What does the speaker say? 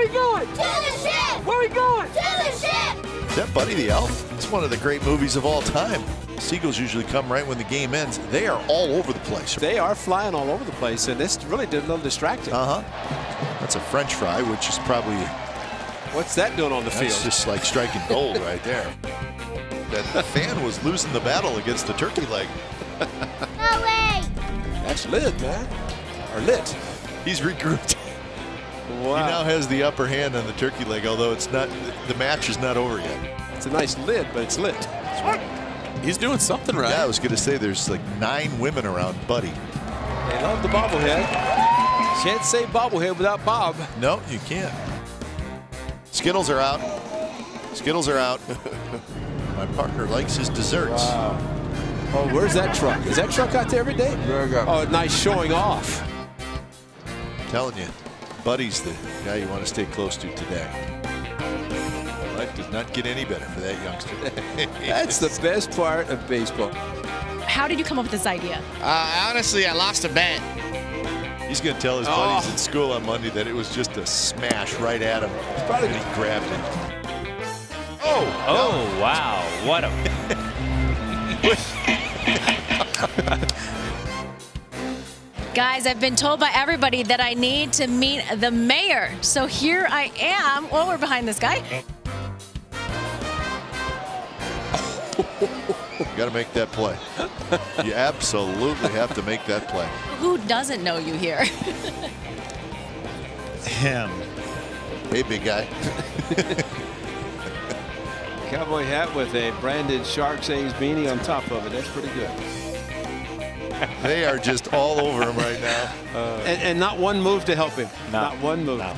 are we going? To the ship! Where are we going? To the ship! Is that Buddy the Elf? It's one of the great movies of all time. Seagulls usually come right when the game ends. They are all over the place. They are flying all over the place, and this really did a little distracting. That's a French fry, which is probably... What's that doing on the field? It's just like striking gold right there. That fan was losing the battle against the turkey leg. No way! That's lit, man. Or lit. He's regrouped. Wow. He now has the upper hand on the turkey leg, although it's not. The match is not over yet. It's a nice lid, but it's lit. He's doing something right. Yeah, I was going to say there's like 9 women around Buddy. They love the bobblehead. Can't say bobblehead without Bob. No, you can't. Skittles are out. Skittles are out. My partner likes his desserts. Wow. Oh, where's that truck? Is that truck out there every day? Oh, nice showing off. I'm telling you, Buddy's the guy you want to stay close to today. Life does not get any better for that youngster. That's the best part of baseball. How did you come up with this idea? Honestly, I lost a bet. He's going to tell his buddies at school on Monday that it was just a smash right at him. Probably and he grabbed it. Oh, wow. What a... Guys, I've been told by everybody that I need to meet the mayor. So here I am. Well, we're behind this guy. You got to make that play. You absolutely have to make that play. Who doesn't know you here? Him. Hey, big guy. Cowboy hat with a branded Sharks Eggs beanie on top of it. That's pretty good. They are just all over him right now. And not one move to help him. No. Not one move. No.